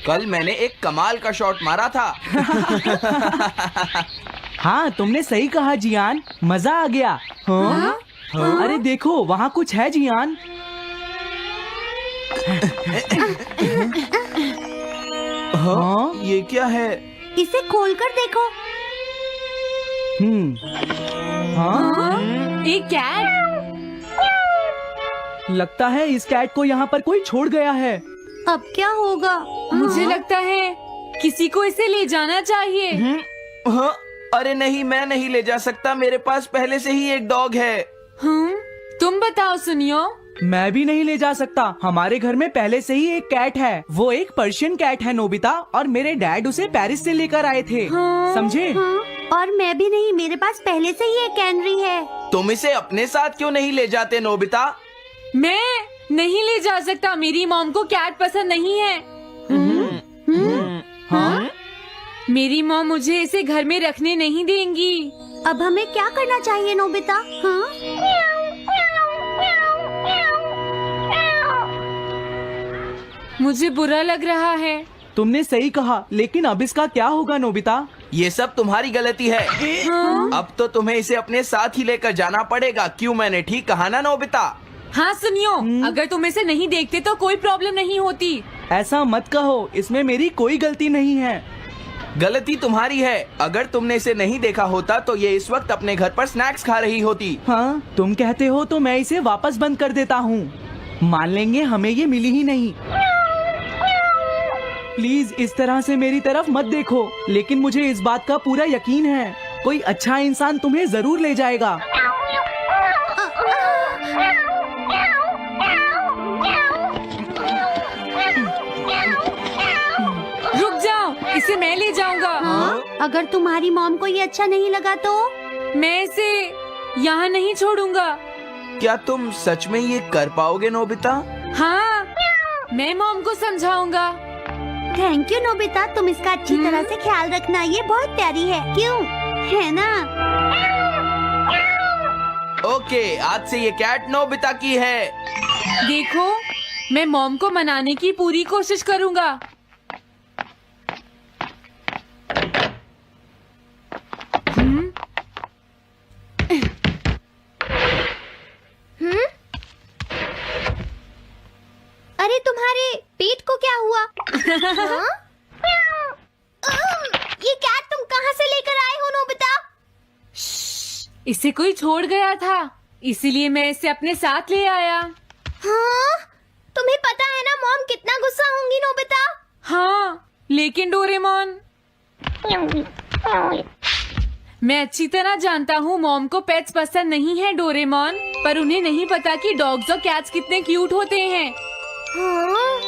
कल मैंने एक कमाल का शॉट मारा था। हाँ, तुमने सही कहा जियान, मजा आ गया। हाँ? अरे देखो, वहाँ कुछ है जियान। हाँ? ये क्या है? इसे खोलकर देखो। हाँ? एक कैट। लगता है इस कैट को यहाँ पर कोई छोड़ गया है। अब क्या होगा? मुझे लगता है किसी को इसे ले जाना चाहिए। हाँ? अरे नहीं, मैं नहीं ले जा सकता, मेरे पास पहले से ही एक डॉग है। तुम बताओ सुनियो। मैं भी नहीं ले जा सकता, हमारे घर में पहले से ही एक कैट है। वो एक पर्शियन कैट है नोबिता, और मेरे डैड उसे पेरिस से लेकर आए थे। समझे? और मैं भी नहीं, मेरे पास पहले से ही एक कैनरी है। तुम इसे अपने साथ क्यों नहीं ले जाते नोबिता? मैं नहीं ले जा सकता, मेरी मॉम को कैट पसंद नहीं है। हाँ? मेरी मॉम मुझे इसे घर में रखने नहीं देंगी। अब हमें क्या करना चाहिए नोबिता? हाँ? मुझे बुरा लग रहा है। तुमने सही कहा, लेकिन अब इसका क्या होगा नोबिता? ये सब तुम्हारी गलती है। अब तो तुम्हें इसे अपने साथ ही लेकर जाना पड़ेगा। क्यों, मैंने ठीक कहा ना नोबिता? हाँ सुनियो, अगर तुम इसे नहीं देखते तो कोई प्रॉब्लम नहीं होती। ऐसा मत कहो, इसमें मेरी कोई गलती नहीं है। गलती तुम्हारी है। अगर तुमने इसे नहीं देखा होता तो ये इस वक्त अपने घर पर स्नैक्स खा रही होती। हाँ, तुम कहते हो तो मैं इसे वापस बंद कर देता हूँ। मान लेंगे हमें ये मिली ही नहीं। प्लीज इस तरह से मेरी तरफ मत देखो, लेकिन मुझे इस बात का पूरा यकीन है, कोई अच्छा इंसान तुम्हें जरूर ले जाएगा। रुक जाओ, इसे मैं ले जाऊंगा। अगर तुम्हारी मॉम को ये अच्छा नहीं लगा तो? मैं इसे यहाँ नहीं छोड़ूंगा। क्या तुम सच में ये कर पाओगे नोबिता? हाँ, मैं मॉम को समझाऊंगा। थैंक यू नोबिता, तुम इसका अच्छी तरह से ख्याल रखना, ये बहुत प्यारी है। क्यों, है ना? ओके, आज से ये कैट नोबिता की है। देखो, मैं मॉम को मनाने की पूरी कोशिश करूंगा। अरे तुम्हारे पेट को क्या हुआ? हाँ? ये कैट तुम कहाँ से लेकर आए हो नोबिता? इसे कोई छोड़ गया था, इसीलिए मैं इसे अपने साथ ले आया। हाँ? तुम्हें पता है ना मॉम कितना गुस्सा होंगी नोबिता? हाँ, लेकिन डोरेमोन, मैं अच्छी तरह जानता हूँ मॉम को पेट्स पसंद नहीं है डोरेमोन, पर उन्हें नहीं पता कि डॉग्स और कैट्स कितने क्यूट होते हैं। हाँ?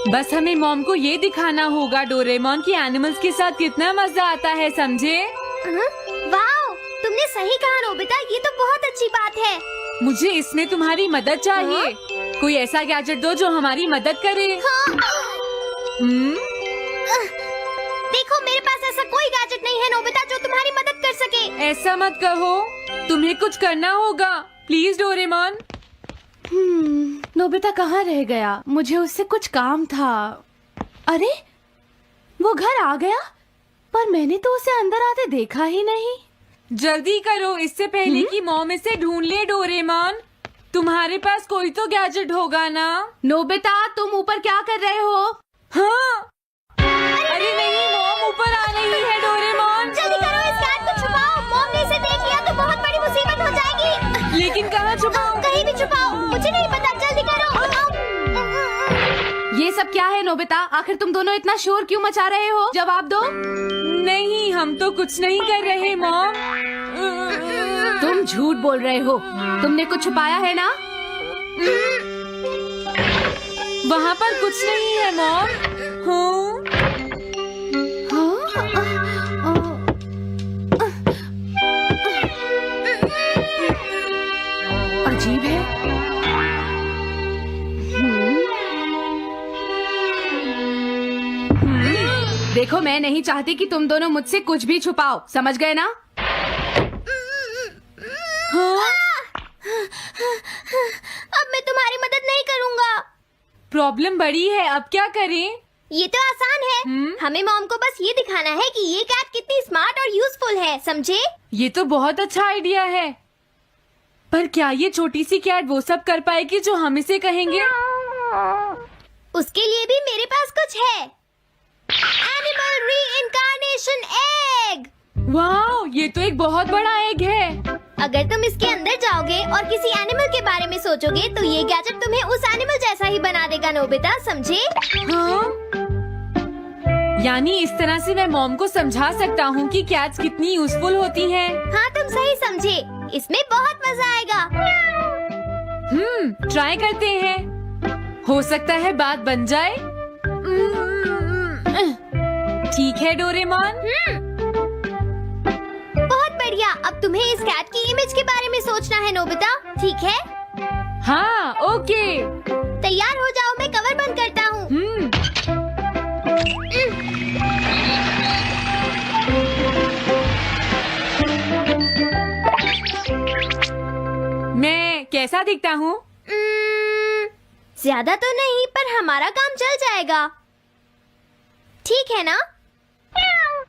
बस हमें मॉम को ये दिखाना होगा डोरेमोन कि एनिमल्स के साथ कितना मजा आता है, समझे? वाओ, तुमने सही कहा नोबिता, ये तो बहुत अच्छी बात है। मुझे इसमें तुम्हारी मदद चाहिए। कोई ऐसा गैजेट दो जो हमारी मदद करे। देखो, मेरे पास ऐसा कोई गैजेट नहीं है नोबिता जो तुम्हारी मदद कर सके। ऐसा मत कहो, तुम्हें कुछ करना होगा, प्लीज डोरेमोन। नोबिता कहाँ रह गया? मुझे उससे कुछ काम था। अरे, वो घर आ गया, पर मैंने तो उसे अंदर आते देखा ही नहीं। जल्दी करो, इससे पहले कि मॉम इसे ढूंढ ले। डोरेमोन, तुम्हारे पास कोई तो गैजेट होगा ना? नोबिता, तुम ऊपर क्या कर रहे हो? हाँ, अरे नहीं, मॉम ऊपर आ रही है। डोरेमोन, जल्दी करो, इस कैट को छुपाओ। मॉम ने इसे देख लिया तो बहुत बड़ी मुसीबत हो जाएगी। लेकिन कहाँ छुपाऊं? कहीं भी छुपाओ, मुझे नहीं पता, जल्दी करो। ये सब क्या है नोबिता? आखिर तुम दोनों इतना शोर क्यों मचा रहे हो? जवाब दो। नहीं, हम तो कुछ नहीं कर रहे मॉम। तुम झूठ बोल रहे हो, तुमने कुछ छुपाया है ना? वहाँ पर कुछ नहीं है मॉम। अजीब है। देखो, मैं नहीं चाहती कि तुम दोनों मुझसे कुछ भी छुपाओ, समझ गए ना? अब मैं तुम्हारी मदद नहीं करूँगा। प्रॉब्लम बड़ी है, अब क्या करें? ये तो आसान है। हमें मॉम को बस ये दिखाना है कि ये कैट कितनी स्मार्ट और यूजफुल है, समझे? ये तो बहुत अच्छा आइडिया है, पर क्या ये छोटी सी कैट वो सब कर पाएगी जो हम इसे कहेंगे? उसके लिए भी मेरे पास कुछ है। Animal reincarnation egg. वाह, ये तो एक बहुत बड़ा एग है। अगर तुम इसके अंदर जाओगे और किसी एनिमल के बारे में सोचोगे तो ये गैजेट तुम्हें उस एनिमल जैसा ही बना देगा, नोबिता, समझे? हाँ? यानी इस तरह से मैं मॉम को समझा सकता हूँ कि कैट्स कितनी यूजफुल होती हैं। हाँ, तुम सही समझे। इसमें बहुत मजा आएगा। ट्राई करते हैं। हो सकता है बात बन जाए। ठीक है डोरेमोन। बहुत बढ़िया। अब तुम्हें इस कैट की इमेज के बारे में सोचना है, नोबिता, ठीक है? हाँ, ओके। तैयार हो जाओ, मैं कवर बंद करता हूँ। मैं कैसा दिखता हूँ? ज्यादा तो नहीं, पर हमारा काम चल जाएगा, ठीक है ना?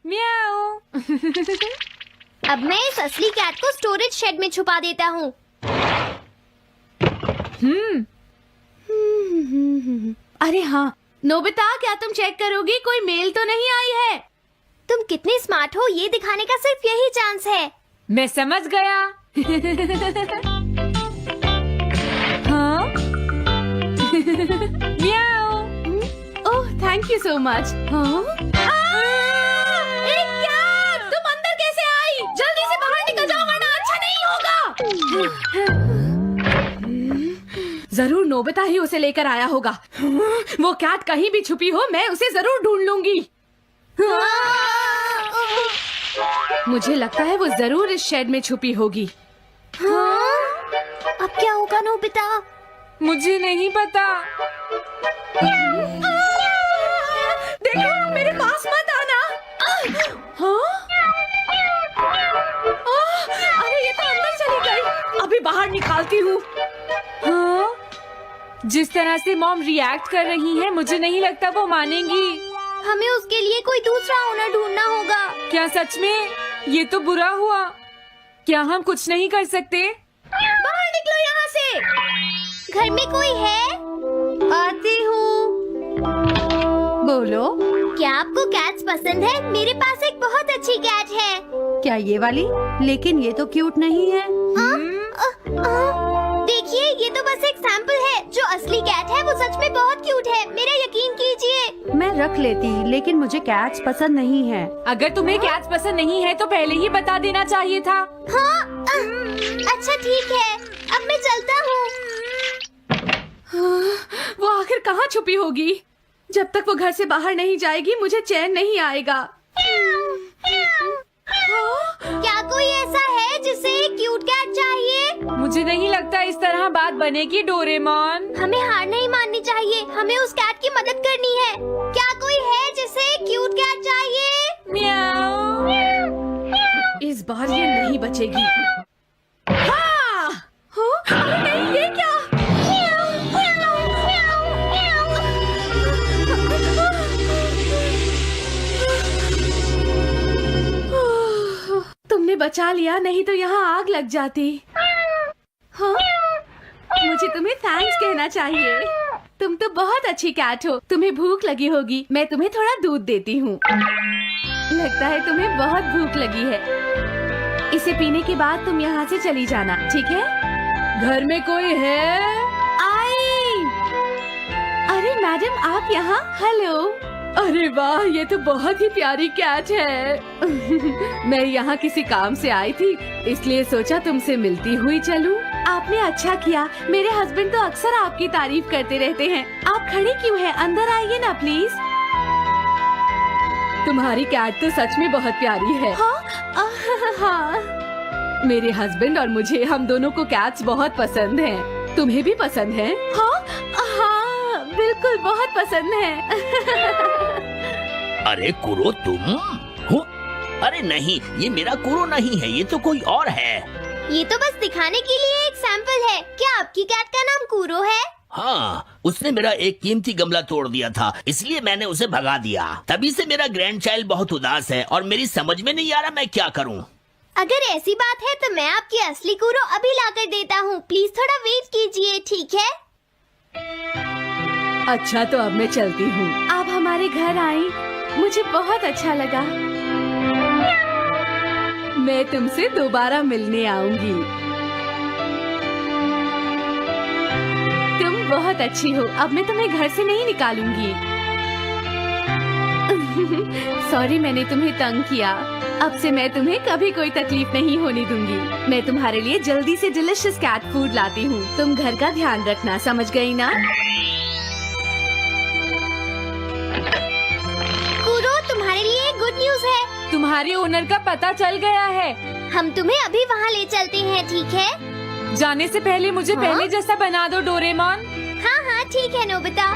म्याऊ। अब मैं इस असली कैट को स्टोरेज शेड में छुपा देता हूँ। अरे हाँ नोबिता, क्या तुम चेक करोगी कोई मेल तो नहीं आई है? तुम कितने स्मार्ट हो ये दिखाने का सिर्फ यही चांस है। मैं समझ गया। हाँ? म्याऊ। ओह, थैंक यू सो मच। हाँ? तुम अंदर कैसे आई? जल्दी से बाहर निकल जाओ वरना अच्छा नहीं होगा। जरूर नोबिता ही उसे लेकर आया होगा। वो कैट कहीं भी छुपी हो, मैं उसे जरूर ढूंढ लूंगी। मुझे लगता है वो जरूर इस शेड में छुपी होगी। अब क्या होगा नोबिता? मुझे नहीं पता। देखो, मेरे पास मत आना। हाँ? अरे ये तो अंदर चली गई। अभी बाहर निकालती हूँ। हाँ? जिस तरह से मॉम रिएक्ट कर रही है, मुझे नहीं लगता वो मानेंगी। हमें उसके लिए कोई दूसरा ओनर ढूंढना होगा। क्या सच में? ये तो बुरा हुआ। क्या हम कुछ नहीं कर सकते? बाहर निकलो यहाँ से। घर में कोई है? आती हूँ। बोलो, क्या आपको कैट्स पसंद है? मेरे पास एक बहुत अच्छी कैट है। क्या ये वाली? लेकिन ये तो क्यूट नहीं है। देखिए, ये तो बस एक सैंपल है। जो असली कैट है वो सच में बहुत क्यूट है, मेरा यकीन कीजिए। मैं रख लेती, लेकिन मुझे कैट्स पसंद नहीं है। अगर तुम्हें कैट्स पसंद नहीं है तो पहले ही बता देना चाहिए था। हाँ, अच्छा ठीक है, अब मैं चलता हूँ। वो आखिर कहाँ छुपी होगी? जब तक वो घर से बाहर नहीं जाएगी मुझे चैन नहीं आएगा। क्या कोई ऐसा है जिसे एक क्यूट कैट चाहिए? मुझे नहीं लगता इस तरह बात बनेगी डोरेमोन। हमें हार नहीं माननी चाहिए, हमें उस कैट की मदद करनी है। क्या कोई है जिसे एक क्यूट कैट चाहिए? म्याऊ। इस बार ये नहीं बचेगी। हाँ! अरे नहीं, ये क्या? तुमने बचा लिया, नहीं तो यहाँ आग लग जाती। हाँ? मुझे तुम्हें थैंक्स कहना चाहिए। तुम तो बहुत अच्छी कैट हो। तुम्हें भूख लगी होगी, मैं तुम्हें थोड़ा दूध देती हूँ। लगता है तुम्हें बहुत भूख लगी है। इसे पीने के बाद तुम यहाँ से चली जाना, ठीक है? घर में कोई है? आई! अरे मैडम, आप यहाँ? हेलो। अरे वाह, ये तो बहुत ही प्यारी कैट है। मैं यहाँ किसी काम से आई थी, इसलिए सोचा तुमसे मिलती हुई चलूं। आपने अच्छा किया। मेरे हस्बैंड तो अक्सर आपकी तारीफ करते रहते हैं। आप खड़े क्यों हैं? अंदर आइए ना प्लीज। तुम्हारी कैट तो सच में बहुत प्यारी है। हाँ। मेरे हस्बैंड और मुझे, हम दोनों को कैट्स बहुत पसंद हैं। तुम्हें भी पसंद है? हाँ, बिल्कुल बहुत पसंद है। अरे कुरो, तुम हो? अरे नहीं, ये मेरा कुरो नहीं है, ये तो कोई और है। ये तो बस दिखाने के लिए एक सैंपल है। क्या आपकी कैट का नाम कूरो है? हाँ, उसने मेरा एक कीमती गमला तोड़ दिया था, इसलिए मैंने उसे भगा दिया। तभी से मेरा ग्रैंड चाइल्ड बहुत उदास है और मेरी समझ में नहीं आ रहा मैं क्या करूँ। अगर ऐसी बात है तो मैं आपकी असली कूरो अभी लाकर देता हूँ। प्लीज थोड़ा वेट कीजिए, ठीक है? अच्छा तो अब मैं चलती हूँ। आप हमारे घर आई, मुझे बहुत अच्छा लगा। मैं तुमसे दोबारा मिलने आऊंगी। तुम बहुत अच्छी हो। अब मैं तुम्हें घर से नहीं निकालूंगी। सॉरी मैंने तुम्हें तंग किया। अब से मैं तुम्हें कभी कोई तकलीफ नहीं होने दूंगी। मैं तुम्हारे लिए जल्दी से डिलिशियस कैट फूड लाती हूँ। तुम घर का ध्यान रखना, समझ गई ना? कूरो, तुम्हारे लिए गुड न्यूज है। तुम्हारे ओनर का पता चल गया है। हम तुम्हें अभी वहाँ ले चलते हैं, ठीक है? जाने से पहले मुझे हाँ? पहले जैसा बना दो डोरेमोन। हाँ हाँ ठीक है नोबिता।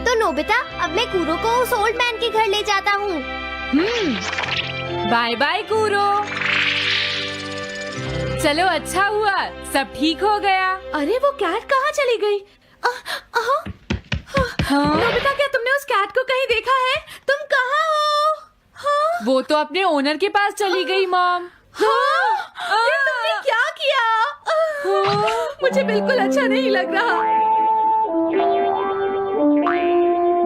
तो नोबिता, अब मैं कूरो को उस ओल्ड मैन के घर ले जाता हूँ। बाय बाय कूरो। चलो अच्छा हुआ, सब ठीक हो गया। अरे वो कैट कहाँ चली गई? नोबिता, क्या तुमने उस कैट को कहीं देखा है? तुम कहाँ हो? हाँ? वो तो अपने ओनर के पास चली गई मॉम। हाँ? ये तुमने क्या किया? मुझे बिल्कुल अच्छा नहीं लग रहा।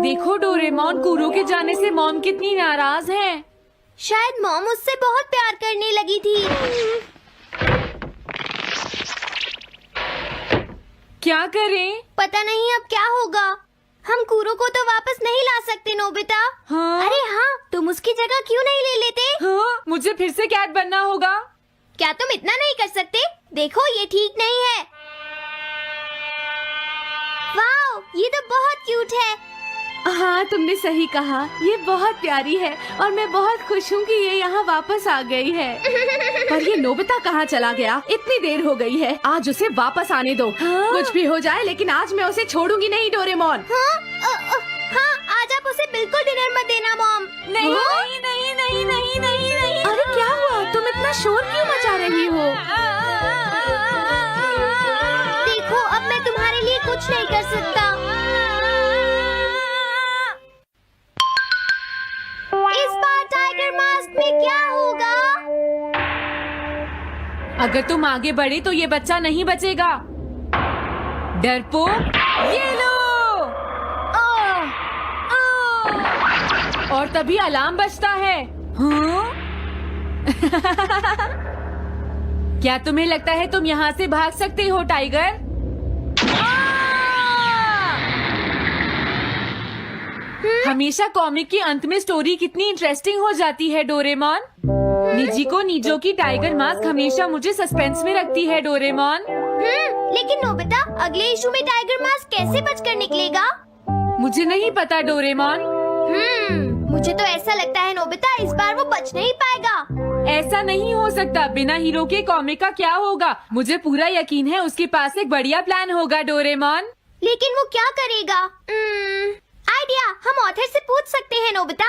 देखो डोरेमोन, कूरो के जाने से मॉम कितनी नाराज हैं। शायद मॉम उससे बहुत प्यार करने लगी थी। क्या करें? पता नहीं अब क्या होगा। हम कूरो को तो वापस नहीं ला सकते नोबिता। हाँ? अरे हाँ, तुम उसकी जगह क्यों नहीं ले लेते? हाँ? मुझे फिर से कैट बनना होगा। क्या तुम इतना नहीं कर सकते? देखो ये ठीक नहीं है। वाओ, ये तो बहुत क्यूट है। हाँ तुमने सही कहा, ये बहुत प्यारी है और मैं बहुत खुश हूँ कि ये यहाँ वापस आ गई है। पर ये नोबिता कहाँ चला गया? इतनी देर हो गई है, आज उसे वापस आने दो। हाँ? कुछ भी हो जाए लेकिन आज मैं उसे छोड़ूंगी नहीं डोरेमोन। हाँ, आज आप उसे बिल्कुल डिनर मत देना मॉम। नहीं हाँ? नहीं नहीं नहीं नहीं नहीं नहीं। अरे क्या हुआ? तुम इतना शोर क्यों मचा रही हो? देखो अब मैं तुम्हारे लिए कुछ नहीं कर सकता। इस बार टाइगर मास्क में क्या होगा? अगर तुम आगे बढ़े तो ये बच्चा नहीं बचेगा। डरपोक, ये लो। और तभी अलार्म बजता है। हाँ? क्या तुम्हें लगता है तुम यहाँ से भाग सकते हो टाइगर? हमेशा कॉमिक के अंत में स्टोरी कितनी इंटरेस्टिंग हो जाती है डोरेमोन। निजी को नीजो की टाइगर मास्क हमेशा मुझे सस्पेंस में रखती है डोरेमोन। लेकिन नोबिता, अगले इशू में टाइगर मास्क कैसे बचकर निकलेगा? मुझे नहीं पता डोरेमोन। मुझे तो ऐसा लगता है नोबिता, इस बार वो बच नहीं पाएगा। ऐसा नहीं हो सकता। बिना हीरो के कॉमिक का क्या होगा? मुझे पूरा यकीन है उसके पास एक बढ़िया प्लान होगा डोरेमोन। लेकिन वो क्या करेगा? आइडिया, हम ऑथर से पूछ सकते हैं नोबिता।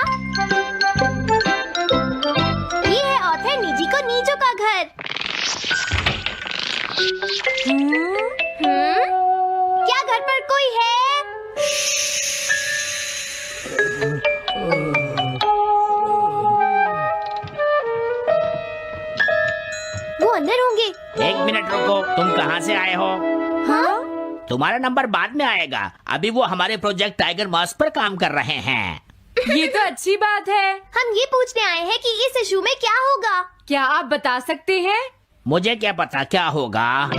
ये है ऑथर निजी को नीजो का घर। क्या घर पर कोई है? वो अंदर होंगे। एक मिनट रुको, तुम कहाँ से आए हो? हाँ? तुम्हारा नंबर बाद में आएगा, अभी वो हमारे प्रोजेक्ट टाइगर मास्क पर काम कर रहे हैं। ये तो अच्छी बात है। हम ये पूछने आए हैं कि इस इशू में क्या होगा। क्या आप बता सकते हैं? मुझे क्या पता क्या होगा।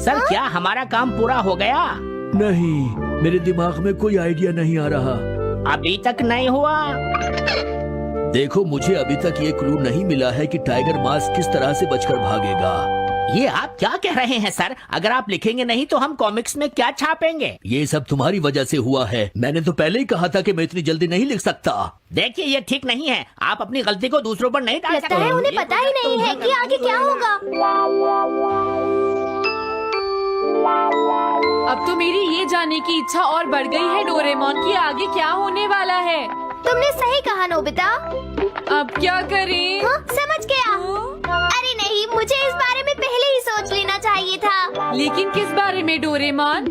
सर क्या हमारा काम पूरा हो गया? नहीं, मेरे दिमाग में कोई आइडिया नहीं आ रहा। अभी तक नहीं हुआ। देखो, मुझे अभी तक ये क्लू नहीं मिला है कि टाइगर मास्क किस तरह से बचकर भागेगा। ये आप क्या कह रहे हैं सर? अगर आप लिखेंगे नहीं तो हम कॉमिक्स में क्या छापेंगे? ये सब तुम्हारी वजह से हुआ है। मैंने तो पहले ही कहा था कि मैं इतनी जल्दी नहीं लिख सकता। देखिए ये ठीक नहीं है, आप अपनी गलती को दूसरों पर नहीं डाल लगता सकते। है उन्हें पता ही नहीं है कि आगे क्या होगा। अब तो मेरी ये जानने की इच्छा और बढ़ गई है डोरेमोन कि आगे क्या होने वाला है। तुमने सही कहा नोबिता। अब क्या करें? हाँ, समझ गया। मुझे इस बारे में पहले ही सोच लेना चाहिए था। लेकिन किस बारे में डोरेमोन?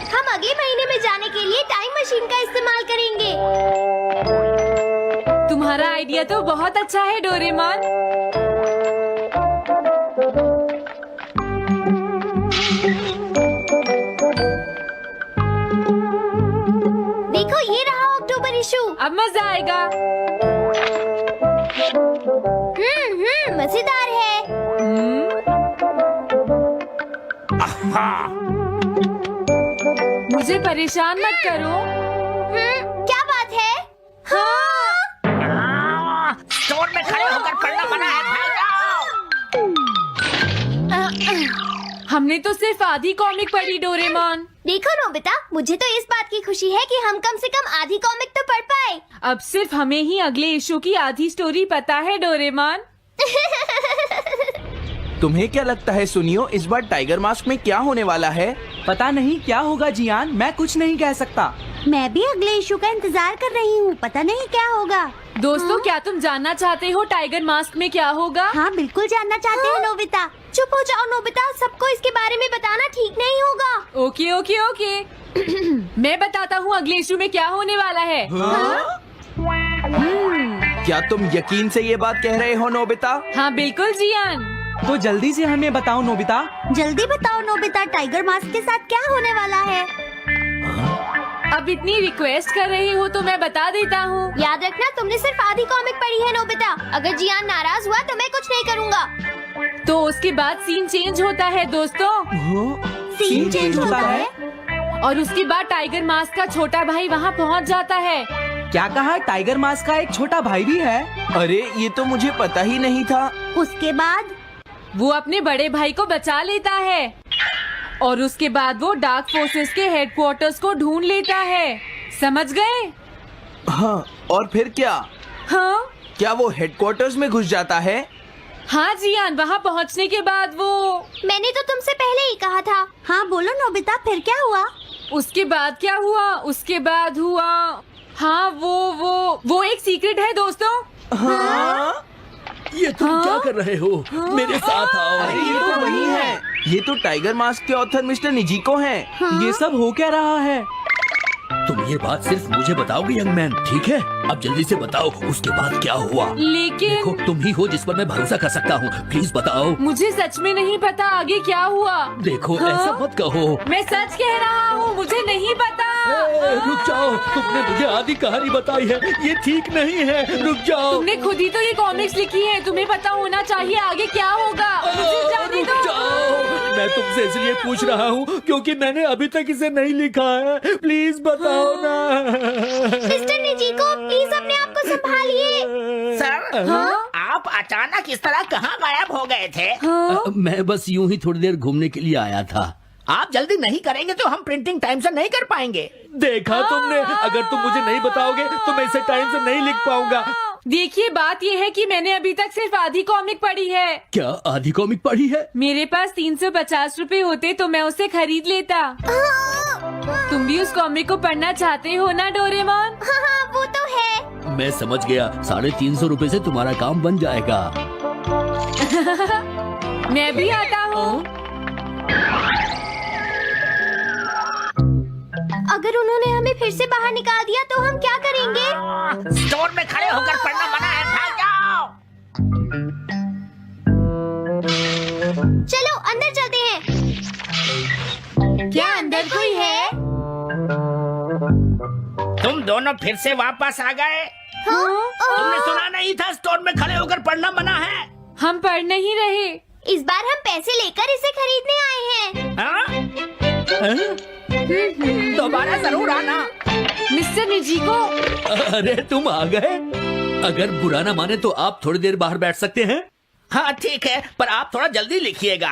हम अगले महीने में जाने के लिए टाइम मशीन का इस्तेमाल करेंगे। तुम्हारा आइडिया तो बहुत अच्छा है डोरेमोन। देखो ये रहा अक्टूबर इशू। अब मजा आएगा। मजेदार है। मुझे परेशान मत करो। क्या बात है? स्टोर में खड़े होकर पढ़ना मना है, भाग जाओ। हमने तो सिर्फ आधी कॉमिक पढ़ी डोरेमोन। देखो नोबिता, मुझे तो इस बात की खुशी है कि हम कम से कम आधी कॉमिक तो पढ़ पाए। अब सिर्फ हमें ही अगले इशू की आधी स्टोरी पता है डोरेमोन। तुम्हें क्या लगता है सुनियो, इस बार टाइगर मास्क में क्या होने वाला है? पता नहीं क्या होगा जियान, मैं कुछ नहीं कह सकता। मैं भी अगले इशू का इंतजार कर रही हूँ, पता नहीं क्या होगा। दोस्तों, क्या तुम जानना चाहते हो टाइगर मास्क में क्या होगा? हाँ बिल्कुल जानना चाहते हैं नोबिता। चुप हो जाओ नोबिता, सबको इसके बारे में बताना ठीक नहीं होगा। Okay okay okay. मैं बताता हूँ अगले इशू में क्या होने वाला है। क्या तुम यकीन से ये बात कह रहे हो नोबिता? हाँ बिल्कुल जियान। तो जल्दी से हमें बताओ नोबिता। जल्दी बताओ नोबिता, टाइगर मास्क के साथ क्या होने वाला है? अब इतनी रिक्वेस्ट कर रही हो तो मैं बता देता हूँ। याद रखना, तुमने सिर्फ आधी कॉमिक पढ़ी है नोबिता। अगर जियान नाराज हुआ तो मैं कुछ नहीं करूँगा। तो उसके बाद सीन चेंज होता है दोस्तों, सीन चेंज होता है? और उसके बाद टाइगर मास्क का छोटा भाई वहाँ पहुँच जाता है। क्या कहा? टाइगर मास्क का एक छोटा भाई भी है? अरे ये तो मुझे पता ही नहीं था। उसके बाद वो अपने बड़े भाई को बचा लेता है और उसके बाद वो डार्क फोर्सेस के हेडक्वार्टर्स को ढूंढ लेता है। समझ गए? हाँ, और फिर क्या? हाँ क्या वो हेडक्वार्टर्स में घुस जाता है? हाँ जियान, वहाँ पहुँचने के बाद वो मैंने तो तुमसे पहले ही कहा था। हाँ बोलो नोबिता, फिर क्या हुआ? उसके बाद क्या हुआ? उसके बाद हुआ, हाँ वो एक सीक्रेट है दोस्तों। हाँ? ये तुम क्या कर रहे हो? मेरे साथ आओ। अरे ये तो वही है, ये तो टाइगर मास्क के ऑथर मिस्टर निजिको हैं। ये सब हो क्या रहा है? तुम ये बात सिर्फ मुझे बताओगे यंग मैन, ठीक है? अब जल्दी से बताओ उसके बाद क्या हुआ। लेकिन देखो, तुम ही हो जिस पर मैं भरोसा कर सकता हूँ, प्लीज बताओ। मुझे सच में नहीं पता आगे क्या हुआ। देखो हाँ? ऐसा मत कहो। मैं सच कह रहा हूँ, मुझे नहीं पता। रुक जाओ, तुमने मुझे आधी कहानी बताई है, ये ठीक नहीं है। रुक जाओ। तुमने खुद ही तो ये कॉमिक्स लिखी है, तुम्हें पता होना चाहिए आगे क्या होगा। मुझे जाने रुक दो। जाओ, मैं तुमसे इसलिए पूछ रहा हूँ क्योंकि मैंने अभी तक इसे नहीं लिखा है। प्लीज बताओ ना। मिस्टर निजिको, प्लीज अपने आप को संभालिए। सर, आप अचानक इस तरह कहाँ गायब हो गए थे? मैं बस यूं ही थोड़ी देर घूमने के लिए आया था। आप जल्दी नहीं करेंगे तो हम प्रिंटिंग टाइम से नहीं कर पाएंगे। देखा तुमने, अगर तुम मुझे नहीं बताओगे तो मैं इसे टाइम से नहीं लिख पाऊंगा। देखिए, बात ये है कि मैंने अभी तक सिर्फ आधी कॉमिक पढ़ी है। क्या आधी कॉमिक पढ़ी है? मेरे पास 350 रुपए होते तो मैं उसे खरीद लेता। तुम भी उस कॉमिक को पढ़ना चाहते हो ना डोरेमोन? हाँ वो तो है। मैं समझ गया, 350 रुपए से तुम्हारा काम बन जाएगा। मैं भी आता हूँ। अगर उन्होंने हमें फिर से बाहर निकाल दिया तो हम क्या करेंगे? स्टोर में खड़े होकर पढ़ना मना है, भाग जाओ। चलो अंदर चलते हैं। क्या अंदर कोई है? तुम दोनों फिर से वापस आ गए। तुमने सुना नहीं था स्टोर में खड़े होकर पढ़ना मना है? हम पढ़ नहीं रहे। इस बार हम पैसे लेकर इसे खरीदने आए हैं। हाँ? दोबारा जरूर आना। मिस्टर निजिको, अरे तुम आ गए। अगर बुरा ना माने तो आप थोड़ी देर बाहर बैठ सकते हैं। हाँ ठीक है, पर आप थोड़ा जल्दी लिखिएगा।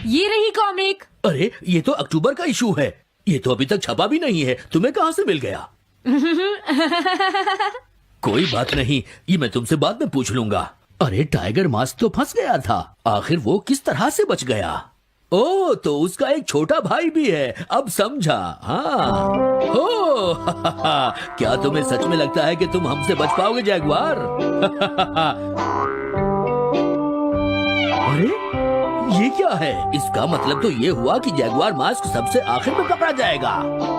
ये रही कॉमिक। अरे ये तो अक्टूबर का इशू है, ये तो अभी तक छपा भी नहीं है। तुम्हें कहाँ से मिल गया? कोई बात नहीं, ये मैं तुमसे बाद में पूछ लूंगा। अरे टाइगर मास्क तो फंस गया था, आखिर वो किस तरह से बच गया? ओ, तो उसका एक छोटा भाई भी है, अब समझा। हाँ। ओ, क्या तुम्हें सच में लगता है कि तुम हमसे बच पाओगे जैगुआर? अरे ये क्या है? इसका मतलब तो ये हुआ कि जैगुआर मास्क सबसे आखिर में पकड़ा जाएगा।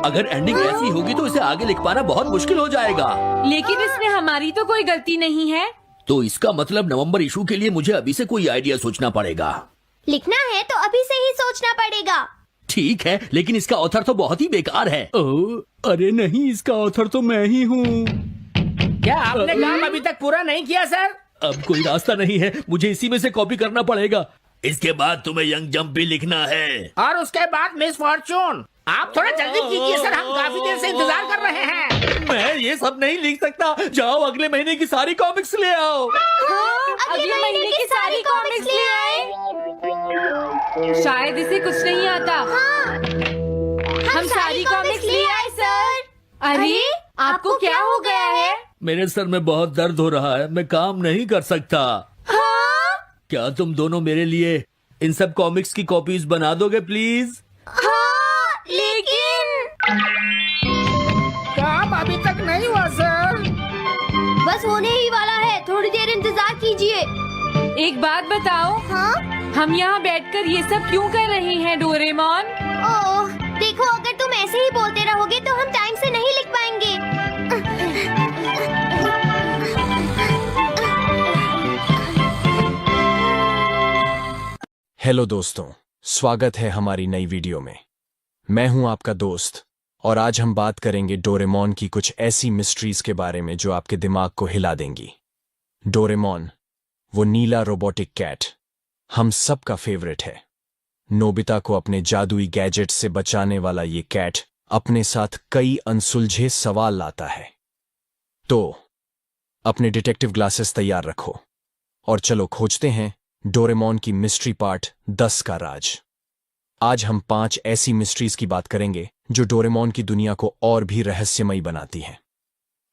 अगर एंडिंग ऐसी होगी तो इसे आगे लिख पाना बहुत मुश्किल हो जाएगा। लेकिन इसमें हमारी तो कोई गलती नहीं है। तो इसका मतलब नवंबर इशू के लिए मुझे अभी से कोई आइडिया सोचना पड़ेगा। लिखना है तो अभी से ही सोचना पड़ेगा। ठीक है, लेकिन इसका ऑथर तो बहुत ही बेकार है। अरे नहीं, इसका ऑथर तो मैं ही हूँ। क्या आपने काम अभी तक पूरा नहीं किया सर? अब कोई रास्ता नहीं है, मुझे इसी में से कॉपी करना पड़ेगा। इसके बाद तुम्हें यंग जंप भी लिखना है। और उसके बाद मिस फॉर्चून। आप थोड़ा जल्दी कीजिए सर, हम काफी देर से इंतजार कर रहे हैं। मैं ये सब नहीं लिख सकता। जाओ अगले महीने की सारी कॉमिक्स ले आओ। अगले महीने की सारी कॉमिक्स ले आए। शायद इसे कुछ नहीं आता। हम सारी कॉमिक्स ले आए सर। अरे आपको क्या हो गया है? मेरे सर में बहुत दर्द हो रहा है, मैं काम नहीं कर सकता। क्या तुम दोनों मेरे लिए इन सब कॉमिक्स की कॉपीज बना दोगे प्लीज? लेकिन काम अभी तक नहीं हुआ सर। बस होने ही वाला है, थोड़ी देर इंतजार कीजिए। एक बात बताओ, हाँ? हम यहाँ बैठकर ये सब क्यों कर रहे हैं डोरेमोन? ओह, देखो अगर तुम ऐसे ही बोलते रहोगे तो हम टाइम से नहीं लिख पाएंगे। हेलो दोस्तों, स्वागत है हमारी नई वीडियो में। मैं हूं आपका दोस्त और आज हम बात करेंगे डोरेमोन की कुछ ऐसी मिस्ट्रीज के बारे में जो आपके दिमाग को हिला देंगी। डोरेमोन, वो नीला रोबोटिक कैट, हम सबका फेवरेट है। नोबिता को अपने जादुई गैजेट से बचाने वाला ये कैट अपने साथ कई अनसुलझे सवाल लाता है। तो अपने डिटेक्टिव ग्लासेस तैयार रखो और चलो खोजते हैं डोरेमोन की मिस्ट्री पार्ट 10 का राज। आज हम 5 ऐसी मिस्ट्रीज की बात करेंगे जो डोरेमोन की दुनिया को और भी रहस्यमयी बनाती हैं।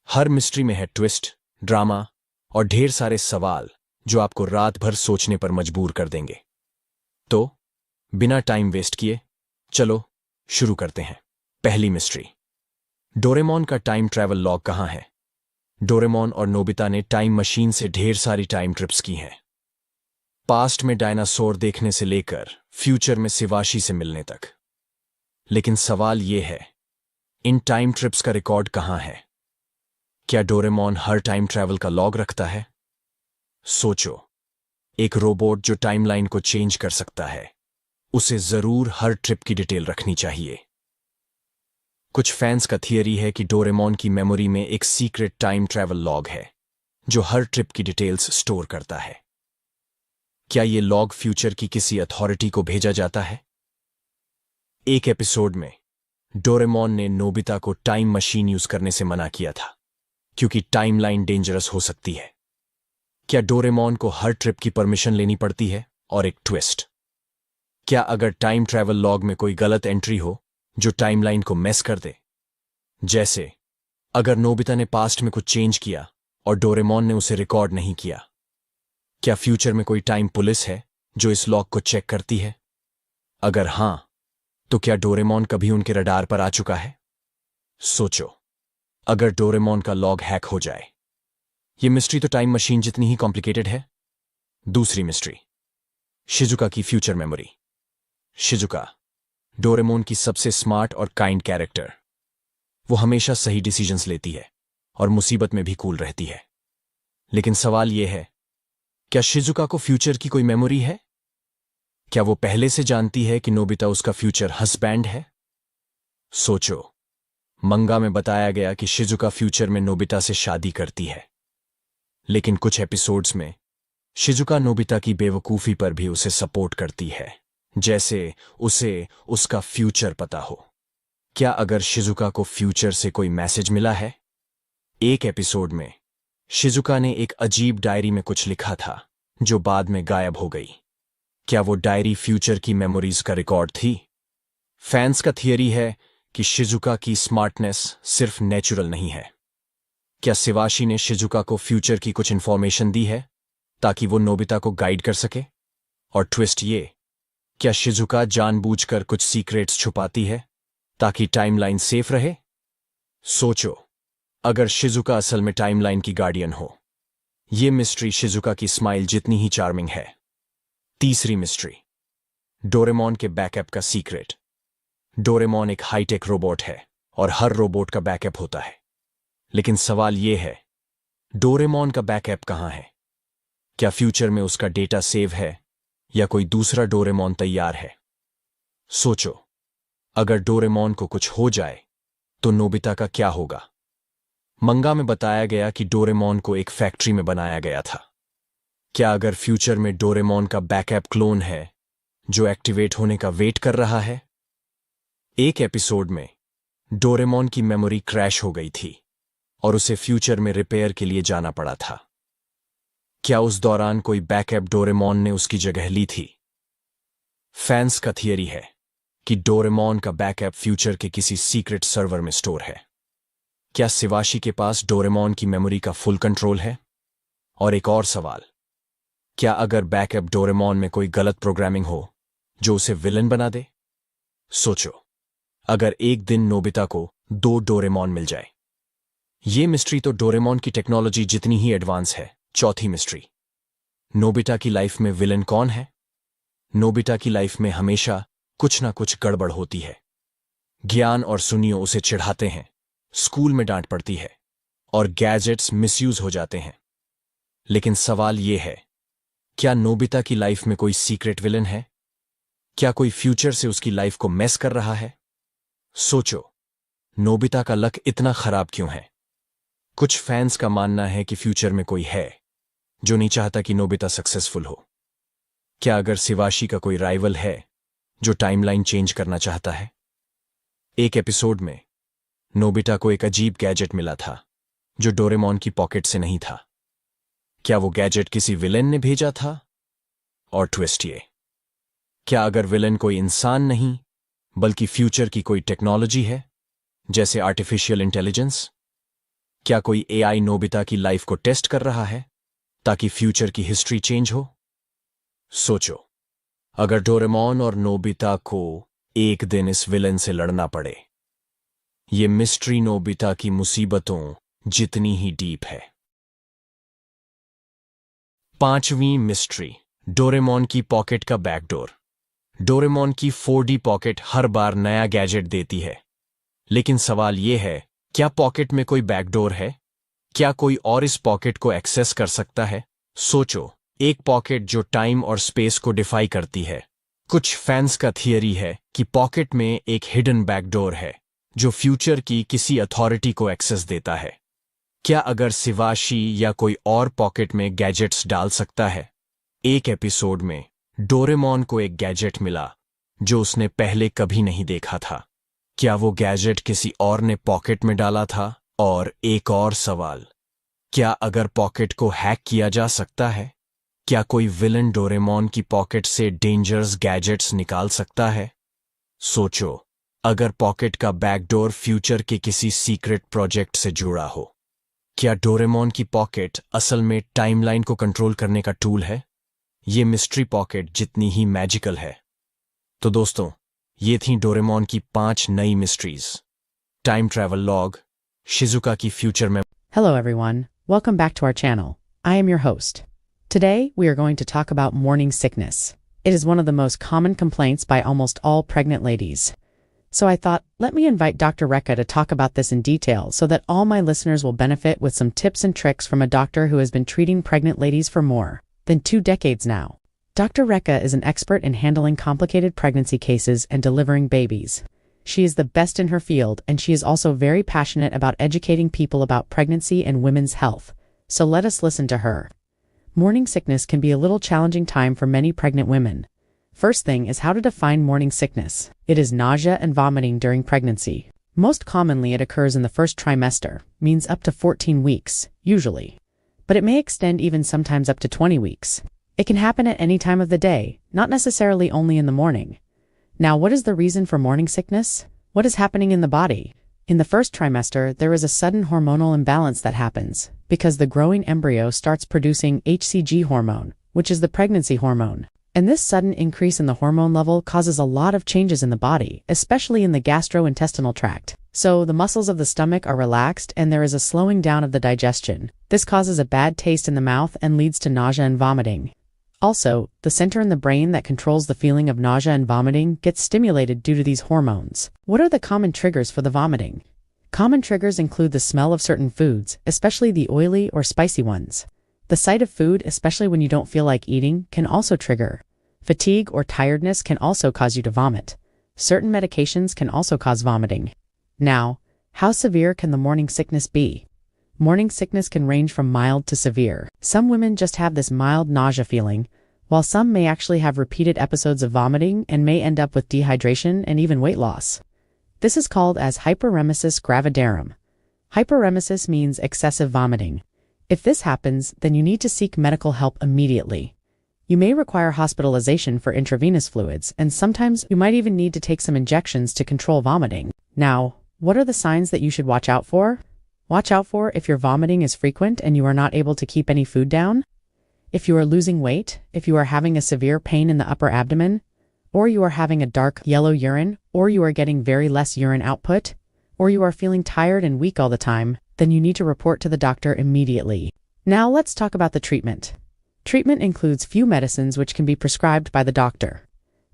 हर मिस्ट्री में है ट्विस्ट, ड्रामा और ढेर सारे सवाल जो आपको रात भर सोचने पर मजबूर कर देंगे। तो बिना टाइम वेस्ट किए चलो शुरू करते हैं। पहली मिस्ट्री, डोरेमोन का टाइम ट्रैवल लॉग कहां है? डोरेमोन और नोबिता ने टाइम मशीन से ढेर सारी टाइम ट्रिप्स की हैं, पास्ट में डायनासोर देखने से लेकर फ्यूचर में शिवाशी से मिलने तक। लेकिन सवाल यह है, इन टाइम ट्रिप्स का रिकॉर्ड कहां है? क्या डोरेमोन हर टाइम ट्रैवल का लॉग रखता है? सोचो, एक रोबोट जो टाइमलाइन को चेंज कर सकता है, उसे जरूर हर ट्रिप की डिटेल रखनी चाहिए। कुछ फैंस का थियरी है कि डोरेमोन की मेमोरी में एक सीक्रेट टाइम ट्रैवल लॉग है जो हर ट्रिप की डिटेल्स स्टोर करता है। क्या ये लॉग फ्यूचर की किसी अथॉरिटी को भेजा जाता है? एक एपिसोड में डोरेमोन ने नोबिता को टाइम मशीन यूज करने से मना किया था क्योंकि टाइमलाइन डेंजरस हो सकती है। क्या डोरेमोन को हर ट्रिप की परमिशन लेनी पड़ती है? और एक ट्विस्ट, क्या अगर टाइम ट्रैवल लॉग में कोई गलत एंट्री हो जो टाइमलाइन को मेस कर दे? जैसे अगर नोबिता ने पास्ट में कुछ चेंज किया और डोरेमोन ने उसे रिकॉर्ड नहीं किया, क्या फ्यूचर में कोई टाइम पुलिस है जो इस लॉग को चेक करती है? अगर हां, तो क्या डोरेमोन कभी उनके रडार पर आ चुका है? सोचो, अगर डोरेमोन का लॉग हैक हो जाए। ये मिस्ट्री तो टाइम मशीन जितनी ही कॉम्प्लिकेटेड है। दूसरी मिस्ट्री, शिजुका की फ्यूचर मेमोरी। शिजुका, डोरेमोन की सबसे स्मार्ट और काइंड कैरेक्टर। वो हमेशा सही डिसीजंस लेती है और मुसीबत में भी कूल रहती है। लेकिन सवाल यह है, क्या शिजुका को फ्यूचर की कोई मेमोरी है? क्या वो पहले से जानती है कि नोबिता उसका फ्यूचर हस्बैंड है? सोचो, मंगा में बताया गया कि शिजुका फ्यूचर में नोबिता से शादी करती है, लेकिन कुछ एपिसोड्स में शिजुका नोबिता की बेवकूफी पर भी उसे सपोर्ट करती है, जैसे उसे उसका फ्यूचर पता हो। क्या अगर शिजुका को फ्यूचर से कोई मैसेज मिला है? एक एपिसोड में शिजुका ने एक अजीब डायरी में कुछ लिखा था जो बाद में गायब हो गई। क्या वो डायरी फ्यूचर की मेमोरीज का रिकॉर्ड थी? फैंस का थियरी है कि शिजुका की स्मार्टनेस सिर्फ नेचुरल नहीं है। क्या शिवाशी ने शिजुका को फ्यूचर की कुछ इंफॉर्मेशन दी है ताकि वो नोबिता को गाइड कर सके? और ट्विस्ट ये क्या शिजुका जानबूझकर कुछ सीक्रेट्स छुपाती है ताकि टाइमलाइन सेफ रहे? सोचो, अगर शिजुका असल में टाइमलाइन की गार्डियन हो। ये मिस्ट्री शिजुका की स्माइल जितनी ही चार्मिंग है। तीसरी मिस्ट्री, डोरेमोन के बैकअप का सीक्रेट। डोरेमोन एक हाईटेक रोबोट है और हर रोबोट का बैकअप होता है, लेकिन सवाल यह है, डोरेमोन का बैकअप कहां है? क्या फ्यूचर में उसका डेटा सेव है या कोई दूसरा डोरेमोन तैयार है? सोचो, अगर डोरेमोन को कुछ हो जाए तो नोबिता का क्या होगा? मंगा में बताया गया कि डोरेमोन को एक फैक्ट्री में बनाया गया था। क्या अगर फ्यूचर में डोरेमोन का बैकअप क्लोन है जो एक्टिवेट होने का वेट कर रहा है? एक एपिसोड में डोरेमोन की मेमोरी क्रैश हो गई थी और उसे फ्यूचर में रिपेयर के लिए जाना पड़ा था। क्या उस दौरान कोई बैकअप डोरेमोन ने उसकी जगह ली थी? फैंस का थियरी है कि डोरेमोन का बैकअप फ्यूचर के किसी सीक्रेट सर्वर में स्टोर है। क्या शिवाशी के पास डोरेमोन की मेमोरी का फुल कंट्रोल है? और एक और सवाल, क्या अगर बैकअप डोरेमोन में कोई गलत प्रोग्रामिंग हो जो उसे विलन बना दे? सोचो, अगर एक दिन नोबिता को 2 डोरेमोन मिल जाए। ये मिस्ट्री तो डोरेमोन की टेक्नोलॉजी जितनी ही एडवांस है। चौथी मिस्ट्री, नोबिता की लाइफ में विलन कौन है? नोबिता की लाइफ में हमेशा कुछ ना कुछ गड़बड़ होती है। ज्ञान और सुनियो उसे चिढ़ाते हैं, स्कूल में डांट पड़ती है और गैजेट्स मिसयूज हो जाते हैं। लेकिन सवाल यह है, क्या नोबिता की लाइफ में कोई सीक्रेट विलन है? क्या कोई फ्यूचर से उसकी लाइफ को मेस कर रहा है? सोचो, नोबिता का लक इतना खराब क्यों है? कुछ फैंस का मानना है कि फ्यूचर में कोई है जो नहीं चाहता कि नोबिता सक्सेसफुल हो। क्या अगर शिवाशी का कोई राइवल है जो टाइमलाइन चेंज करना चाहता है? एक एपिसोड में नोबिता को एक अजीब गैजेट मिला था जो डोरेमोन की पॉकेट से नहीं था। क्या वो गैजेट किसी विलेन ने भेजा था? और ट्विस्ट ये, क्या अगर विलेन कोई इंसान नहीं बल्कि फ्यूचर की कोई टेक्नोलॉजी है, जैसे आर्टिफिशियल इंटेलिजेंस? क्या कोई एआई नोबिता की लाइफ को टेस्ट कर रहा है ताकि फ्यूचर की हिस्ट्री चेंज हो? सोचो, अगर डोरेमोन और नोबिता को एक दिन इस विलन से लड़ना पड़े। ये मिस्ट्री नोबिता की मुसीबतों जितनी ही डीप है। पांचवीं मिस्ट्री, डोरेमोन की पॉकेट का बैकडोर। डोरेमोन की 4D पॉकेट हर बार नया गैजेट देती है, लेकिन सवाल यह है, क्या पॉकेट में कोई बैकडोर है? क्या कोई और इस पॉकेट को एक्सेस कर सकता है? सोचो, एक पॉकेट जो टाइम और स्पेस को डिफाई करती है। कुछ फैंस का थियरी है कि पॉकेट में एक हिडन बैकडोर है जो फ्यूचर की किसी अथॉरिटी को एक्सेस देता है। क्या अगर शिवाशी या कोई और पॉकेट में गैजेट्स डाल सकता है? एक एपिसोड में डोरेमोन को एक गैजेट मिला जो उसने पहले कभी नहीं देखा था। क्या वो गैजेट किसी और ने पॉकेट में डाला था? और एक और सवाल, क्या अगर पॉकेट को हैक किया जा सकता है? क्या कोई विलन डोरेमोन की पॉकेट से डेंजरस गैजेट्स निकाल सकता है? सोचो, अगर पॉकेट का बैकडोर फ्यूचर के किसी सीक्रेट प्रोजेक्ट से जुड़ा हो। क्या डोरेमोन की पॉकेट असल में टाइमलाइन को कंट्रोल करने का टूल है? ये मिस्ट्री पॉकेट जितनी ही मैजिकल है। तो दोस्तों, ये थी डोरेमोन की 5 नई mysteries. Time travel log, Shizuka की फ्यूचर में। Hello everyone, welcome back to our channel. I am your host. Today we are going to talk about morning sickness. It is one of the most common complaints by almost all pregnant ladies. So I thought, let me invite Dr. Rekha to talk about this in detail so that all my listeners will benefit with some tips and tricks from a doctor who has been treating pregnant ladies for more than 2 decades now. Dr. Rekha is an expert in handling complicated pregnancy cases and delivering babies. She is the best in her field, and she is also very passionate about educating people about pregnancy and women's health. So let us listen to her. Morning sickness can be a little challenging time for many pregnant women. First thing is how to define morning sickness. It is nausea and vomiting during pregnancy. Most commonly it occurs in the first trimester, means up to 14 weeks, usually. But it may extend even sometimes up to 20 weeks. It can happen at any time of the day, not necessarily only in the morning. Now, what is the reason for morning sickness? What is happening in the body? In the first trimester, there is a sudden hormonal imbalance that happens because the growing embryo starts producing HCG hormone, which is the pregnancy hormone. And this sudden increase in the hormone level causes a lot of changes in the body, especially in the gastrointestinal tract. So the muscles of the stomach are relaxed and there is a slowing down of the digestion. This causes a bad taste in the mouth and leads to nausea and vomiting. Also, the center in the brain that controls the feeling of nausea and vomiting gets stimulated due to these hormones. What are the common triggers for the vomiting? Common triggers include the smell of certain foods, especially the oily or spicy ones. The sight of food, especially when you don't feel like eating, can also trigger. Fatigue or tiredness can also cause you to vomit. Certain medications can also cause vomiting. Now, how severe can the morning sickness be? Morning sickness can range from mild to severe. Some women just have this mild nausea feeling, while some may actually have repeated episodes of vomiting and may end up with dehydration and even weight loss. This is called as hyperemesis gravidarum. Hyperemesis means excessive vomiting. If this happens, then you need to seek medical help immediately. You may require hospitalization for intravenous fluids, and sometimes you might even need to take some injections to control vomiting. Now, what are the signs that you should watch out for? Watch out for if your vomiting is frequent and you are not able to keep any food down, if you are losing weight, if you are having a severe pain in the upper abdomen, or you are having a dark yellow urine, or you are getting very less urine output, or you are feeling tired and weak all the time, then you need to report to the doctor immediately. Now let's talk about the treatment. Treatment includes few medicines which can be prescribed by the doctor.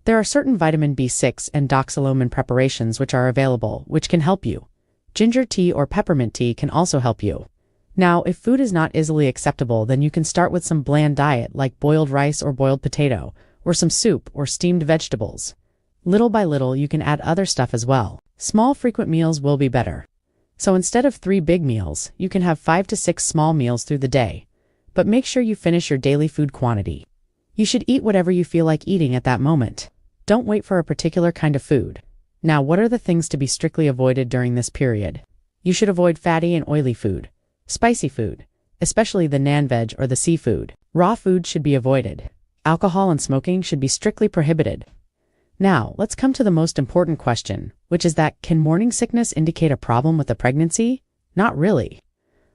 There are certain vitamin B6 and doxylamine preparations which are available, which can help you. Ginger tea or peppermint tea can also help you. Now, if food is not easily acceptable, then you can start with some bland diet like boiled rice or boiled potato, or some soup or steamed vegetables. Little by little, you can add other stuff as well. Small frequent meals will be better. So instead of 3 big meals, you can have 5 to 6 small meals through the day. But make sure you finish your daily food quantity. You should eat whatever you feel like eating at that moment. Don't wait for a particular kind of food. Now, what are the things to be strictly avoided during this period? You should avoid fatty and oily food, spicy food, especially the non-veg or the seafood. Raw food should be avoided. Alcohol and smoking should be strictly prohibited. Now, let's come to the most important question, which is that can morning sickness indicate a problem with the pregnancy? Not really.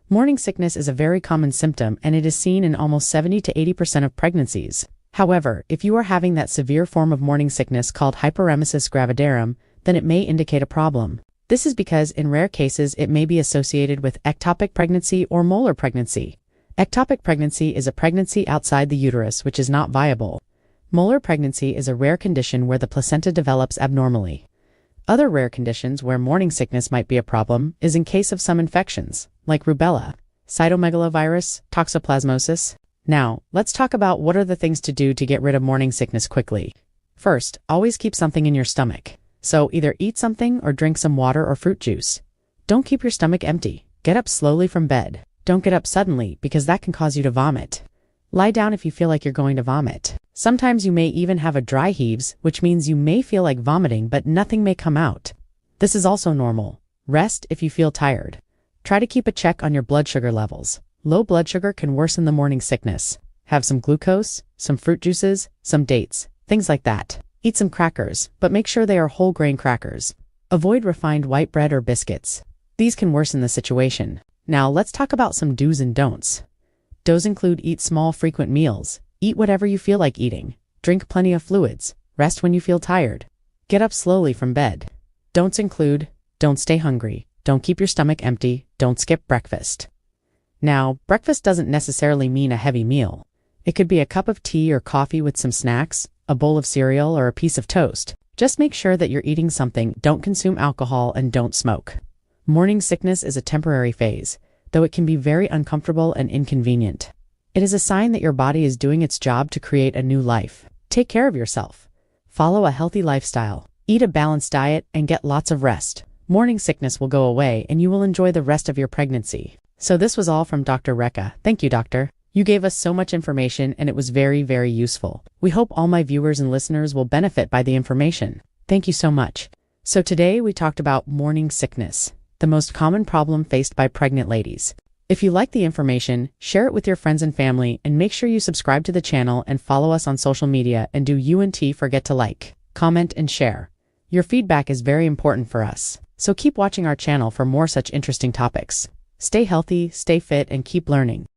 Morning sickness is a very common symptom and it is seen in almost 70 to 80% of pregnancies. However, if you are having that severe form of morning sickness called hyperemesis gravidarum, then it may indicate a problem. This is because in rare cases it may be associated with ectopic pregnancy or molar pregnancy. Ectopic pregnancy is a pregnancy outside the uterus which is not viable. Molar pregnancy is a rare condition where the placenta develops abnormally. Other rare conditions where morning sickness might be a problem is in case of some infections, like rubella, cytomegalovirus, toxoplasmosis. Now, let's talk about what are the things to do to get rid of morning sickness quickly. First, always keep something in your stomach. So either eat something or drink some water or fruit juice. Don't keep your stomach empty. Get up slowly from bed. Don't get up suddenly because that can cause you to vomit. Lie down if you feel like you're going to vomit. Sometimes you may even have a dry heaves, which means you may feel like vomiting but nothing may come out. This is also normal. Rest if you feel tired. Try to keep a check on your blood sugar levels. Low blood sugar can worsen the morning sickness. Have some glucose, some fruit juices, some dates, things like that. Eat some crackers, but make sure they are whole grain crackers. Avoid refined white bread or biscuits. These can worsen the situation. Now let's talk about some do's and don'ts. Do's include eat small frequent meals. Eat whatever you feel like eating. Drink plenty of fluids. Rest when you feel tired. Get up slowly from bed. Don'ts include, don't stay hungry. Don't keep your stomach empty. Don't skip breakfast. Now, breakfast doesn't necessarily mean a heavy meal. It could be a cup of tea or coffee with some snacks, a bowl of cereal, or a piece of toast. Just make sure that you're eating something, don't consume alcohol, and don't smoke. Morning sickness is a temporary phase, though it can be very uncomfortable and inconvenient. It is a sign that your body is doing its job to create a new life. Take care of yourself. Follow a healthy lifestyle. Eat a balanced diet and get lots of rest. Morning sickness will go away and you will enjoy the rest of your pregnancy. So this was all from Dr. Rekha. Thank you, doctor. You gave us so much information and it was very, very useful. We hope all my viewers and listeners will benefit by the information. Thank you so much. So today we talked about morning sickness, the most common problem faced by pregnant ladies. If you like the information, share it with your friends and family and make sure you subscribe to the channel and follow us on social media and do UNT forget to like, comment, and share. Your feedback is very important for us. So keep watching our channel for more such interesting topics. Stay healthy, stay fit, and keep learning.